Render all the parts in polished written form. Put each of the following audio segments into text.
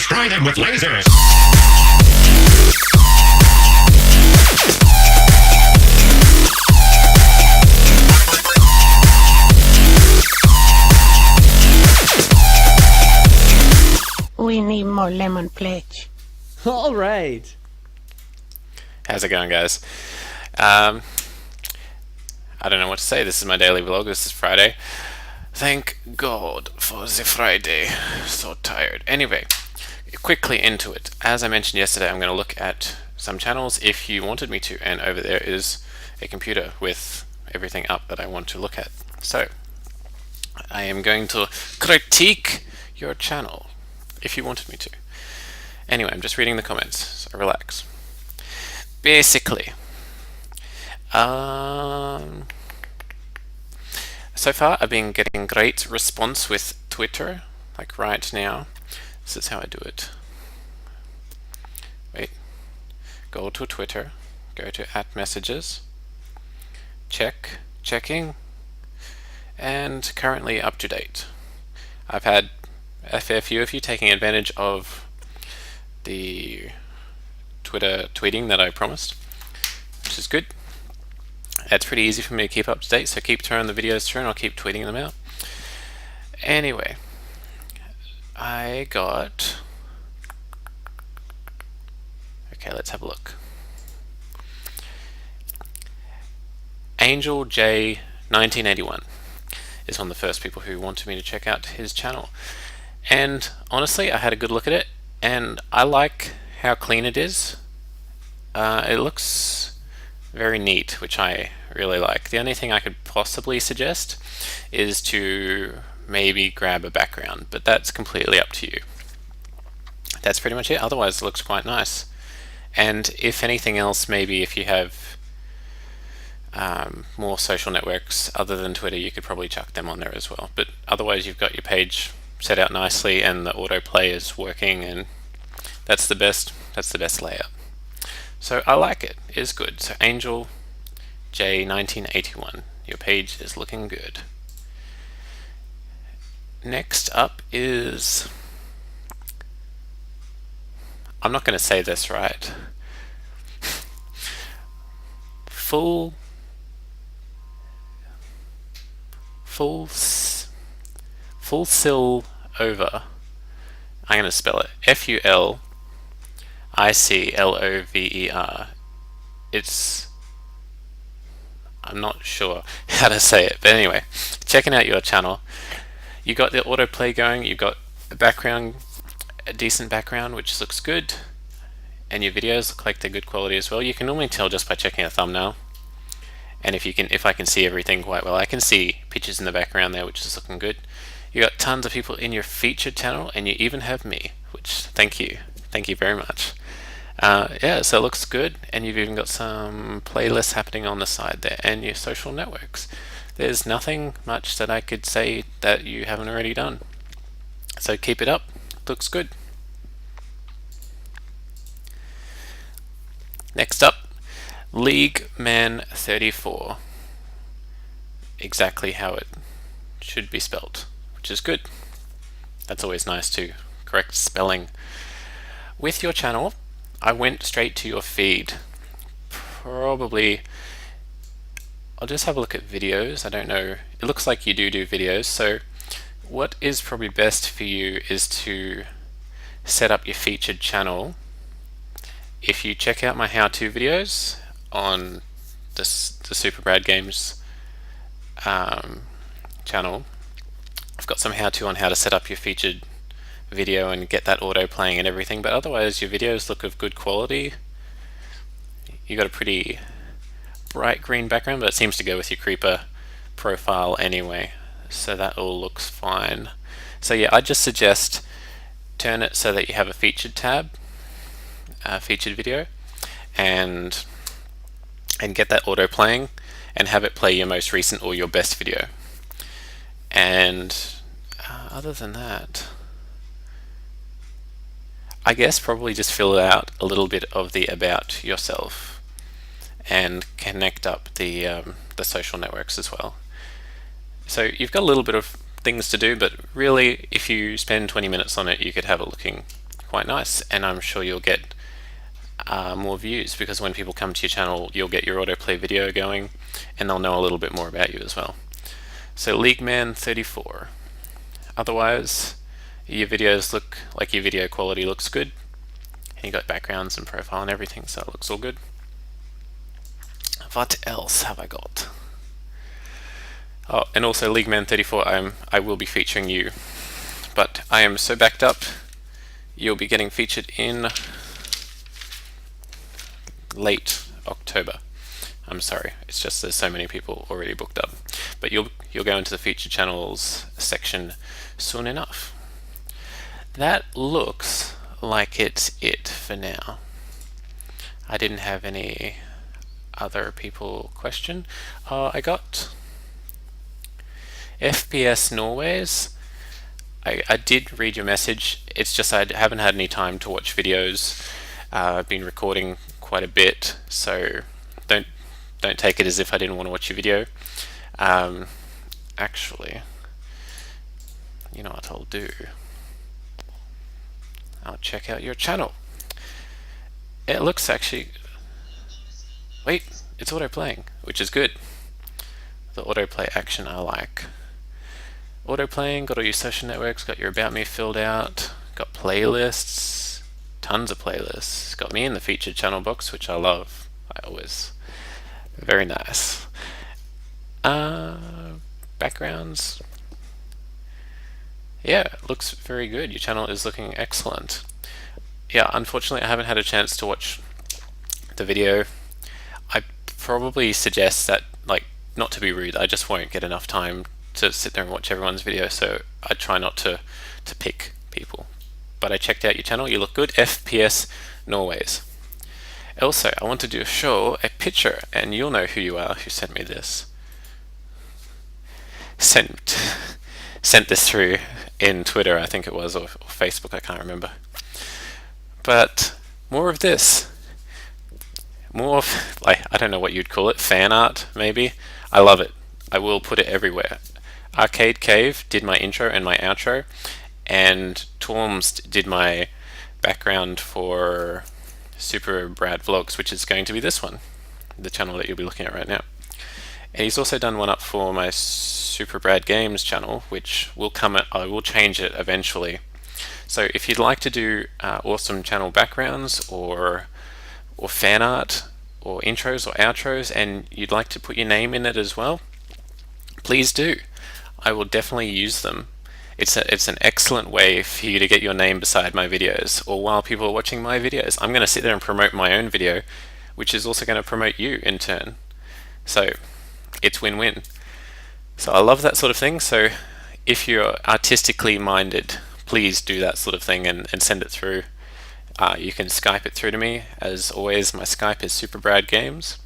Destroy them with lasers! We need more lemon pledge. All right. How's it going, guys? I don't know what to say. This is my daily vlog. This is Friday. Thank God for the Friday. So tired. Anyway, quickly into it. As I mentioned yesterday, I'm going to look at some channels if you wanted me to, and over there is a computer with everything up that I want to look at. So I am going to critique your channel if you wanted me to. Anyway, I'm just reading the comments, so relax. Basically, so far I've been getting great response with Twitter, like right now. This is how I do it. Wait, go to Twitter, go to @messages, checking, and currently up to date. I've had a fair few of you taking advantage of the Twitter tweeting that I promised, which is good. It's pretty easy for me to keep up to date, so keep throwing the videos through and I'll keep tweeting them out. Anyway, I got... Okay, let's have a look. Angel J 1981 is one of the first people who wanted me to check out his channel. And honestly, I had a good look at it, and I like how clean it is. It looks very neat, which I really like. The only thing I could possibly suggest is to maybe grab a background, but that's completely up to you. That's pretty much it. Otherwise, it looks quite nice. And if anything else, maybe if you have more social networks other than Twitter, you could probably chuck them on there as well. But otherwise, you've got your page set out nicely and the autoplay is working, and that's the best layout. So I like it. It is good. So Angel J 1981, your page is looking good. Next up is, I'm not going to say this right. Full Sil over. I'm going to spell it FULICLOVER. I'm not sure how to say it, but anyway, checking out your channel. You got the autoplay going, you've got a background, a decent background, which looks good, and your videos look like they're good quality as well. You can normally tell just by checking a thumbnail, and if I can see everything quite well, I can see pictures in the background there, which is looking good. You got tons of people in your featured channel, and you even have me, which thank you very much. Yeah, so it looks good, and you've even got some playlists happening on the side there, and your social networks. There's nothing much that I could say that you haven't already done. So keep it up. Looks good. Next up, LeagueMan34. Exactly how it should be spelled, which is good. That's always nice to correct spelling. With your channel, I went straight to your feed. Probably, I'll just have a look at videos. I don't know. It looks like you do videos. So what is probably best for you is to set up your featured channel. If you check out my how-to videos on the SuperBradGames channel, I've got some how-to on how to set up your featured video and get that auto playing and everything, but otherwise your videos look of good quality. You got a pretty bright green background, but it seems to go with your creeper profile anyway, so that all looks fine. So yeah, I just suggest turn it so that you have a featured tab, featured video, and get that auto playing and have it play your most recent or your best video. And other than that, I guess probably just fill out a little bit of the about yourself and connect up the social networks as well. So you've got a little bit of things to do, but really if you spend 20 minutes on it, you could have it looking quite nice, and I'm sure you'll get more views, because when people come to your channel, you'll get your autoplay video going, and they'll know a little bit more about you as well. So LeagueMan34. Otherwise, your videos look like your video quality looks good, and you got backgrounds and profile and everything, so it looks all good. What else have I got? Oh, and also LeagueMan34, I will be featuring you, but I am so backed up. You'll be getting featured in late October. I'm sorry, it's just there's so many people already booked up, but you'll go into the featured channels section soon enough. That looks like it's it for now. I didn't have any other people question. I got FPS Norways. I did read your message. It's just I haven't had any time to watch videos. I've been recording quite a bit, so don't take it as if I didn't want to watch your video. Actually, you know what I'll do? I'll check out your channel. It looks actually... Wait, it's auto-playing, which is good. The autoplay action I like. Auto-playing, got all your social networks, got your About Me filled out, got playlists, tons of playlists. Got me in the featured channel box, which I love. Very nice. Backgrounds. Yeah, it looks very good. Your channel is looking excellent. Yeah, unfortunately I haven't had a chance to watch the video. I probably suggest that, like, not to be rude, I just won't get enough time to sit there and watch everyone's video, so I try not to pick people. But I checked out your channel, you look good. FPS Norways. Also, I want to show a picture, and you'll know who you are who sent me this. Sent this through in Twitter, I think it was, or Facebook, I can't remember. But more of this. More of, like, I don't know what you'd call it, fan art, maybe. I love it. I will put it everywhere. Arcade Cave did my intro and my outro, and Torms did my background for SuperBradVlogs, which is going to be this one, the channel that you'll be looking at right now. And he's also done one up for my SuperBradGames channel, which will come at, I will change it eventually. So if you'd like to do awesome channel backgrounds or fan art or intros or outros, and you'd like to put your name in it as well, please do. I will definitely use them. It's an excellent way for you to get your name beside my videos, or while people are watching my videos. I'm going to sit there and promote my own video, which is also going to promote you in turn. So it's win-win. So I love that sort of thing. So if you're artistically minded, please do that sort of thing and send it through. You can Skype it through to me. As always, my Skype is SuperBradGames,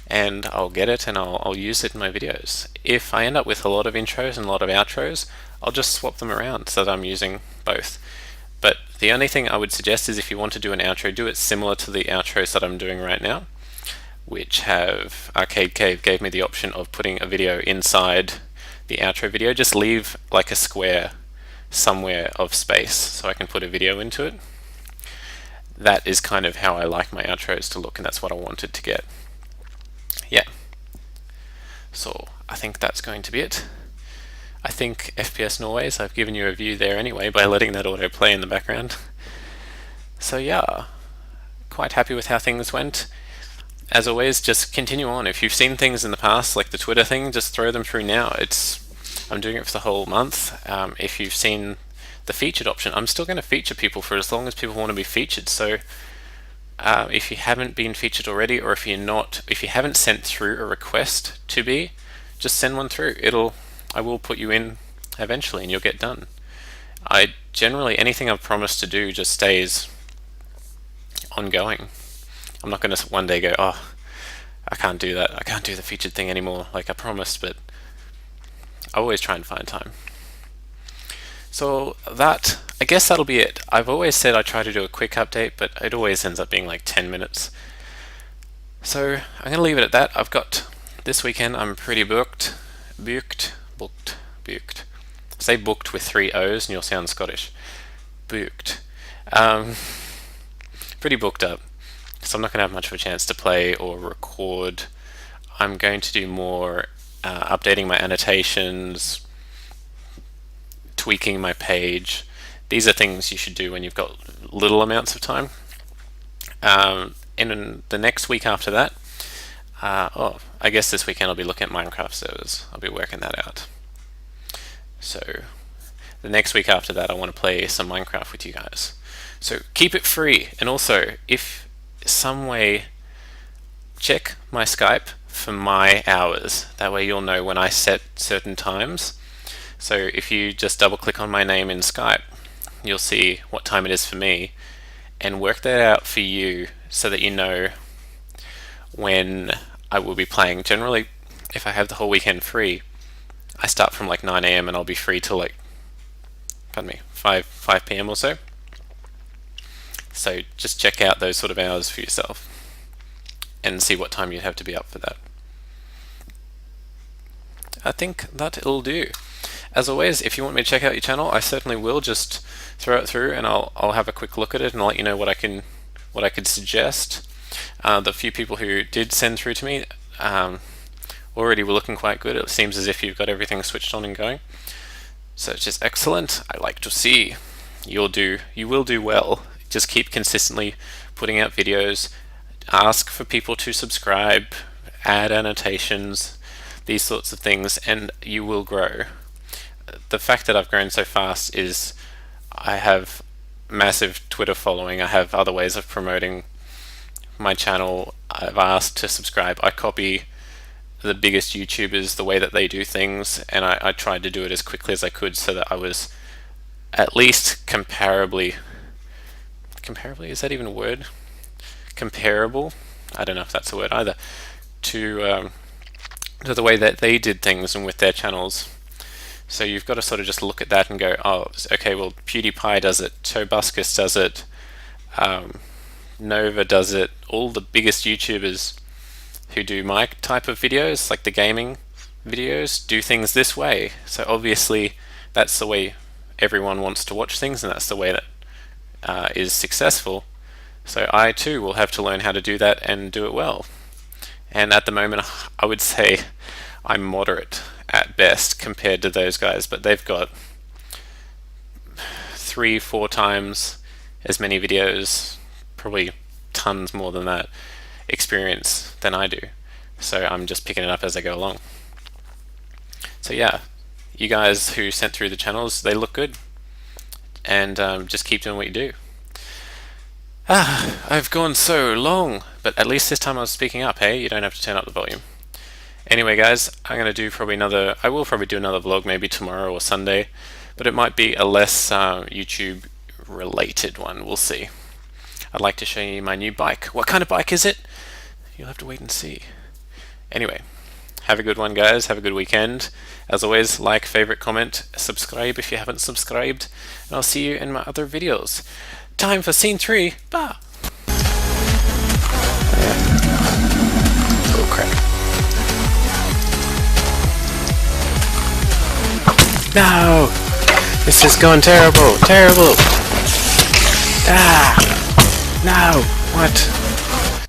and I'll get it and I'll use it in my videos. If I end up with a lot of intros and a lot of outros, I'll just swap them around so that I'm using both. But the only thing I would suggest is if you want to do an outro, do it similar to the outros that I'm doing right now, which have Arcade Cave gave me the option of putting a video inside the outro video. Just leave like a square somewhere of space so I can put a video into it. That is kind of how I like my outros to look, and that's what I wanted to get. Yeah. So I think that's going to be it. I think FPS Norways, I've given you a view there anyway by letting that auto play in the background. So yeah, quite happy with how things went. As always, just continue on. If you've seen things in the past, like the Twitter thing, just throw them through now. I'm doing it for the whole month. If you've seen the featured option, I'm still going to feature people for as long as people want to be featured. So if you haven't been featured already, or if you haven't sent through a request to be, just send one through. I will put you in eventually, and you'll get done. I generally, anything I've promised to do just stays ongoing. I'm not going to one day go, oh, I can't do that. I can't do the featured thing anymore, like I promised, but I always try and find time. So I guess that'll be it. I've always said I try to do a quick update, but it always ends up being like 10 minutes. So I'm going to leave it at that. I've got this weekend, I'm pretty booked. Say booked with 3 O's and you'll sound Scottish. Booked. Pretty booked up, so I'm not going to have much of a chance to play or record. I'm going to do more updating my annotations, tweaking my page. These are things you should do when you've got little amounts of time. In the next week after that, I guess this weekend I'll be looking at Minecraft servers. I'll be working that out. So the next week after that, I want to play some Minecraft with you guys. So keep it free, and also, if some way, check my Skype for my hours. That way you'll know when I set certain times. So if you just double click on my name in Skype, you'll see what time it is for me, and work that out for you so that you know when I will be playing. Generally, if I have the whole weekend free, I start from like 9 AM and I'll be free till like, 5 PM or so. So just check out those sort of hours for yourself and see what time you'd have to be up for that. I think that it'll do. As always, if you want me to check out your channel, I certainly will. Just throw it through and I'll have a quick look at it and I'll let you know what I could suggest. The few people who did send through to me already were looking quite good. It seems as if you've got everything switched on and going. So it's just excellent. I like to see you will do well. Just keep consistently putting out videos. Ask for people to subscribe, add annotations, these sorts of things, and you will grow. The fact that I've grown so fast is I have massive Twitter following. I have other ways of promoting my channel. I've asked to subscribe. I copy the biggest YouTubers, the way that they do things, and I tried to do it as quickly as I could so that I was at least comparably, is that even a word? Comparable? I don't know if that's a word either, to the way that they did things and with their channels. So you've got to sort of just look at that and go, oh, okay, well, PewDiePie does it, Tobuscus does it, Nova does it, all the biggest YouTubers who do my type of videos, like the gaming videos, do things this way. So obviously that's the way everyone wants to watch things, and that's the way that is successful. So I too will have to learn how to do that and do it well. And at the moment, I would say I'm moderate at best compared to those guys, but they've got 3-4 times as many videos, probably tons more than that, experience than I do. So I'm just picking it up as I go along. So yeah, you guys who sent through the channels, they look good, and just keep doing what you do. I've gone so long, but at least this time I was speaking up. Hey, you don't have to turn up the volume. Anyway guys, I will probably do another vlog maybe tomorrow or Sunday, but it might be a less YouTube related one. We'll see. I'd like to show you my new bike. What kind of bike is it? You'll have to wait and see. Anyway, have a good one guys, have a good weekend. As always, like, favorite, comment, subscribe if you haven't subscribed, and I'll see you in my other videos. Time for scene 3. Bah! Oh crap. No! This is going terrible! Terrible! Ah! No! What?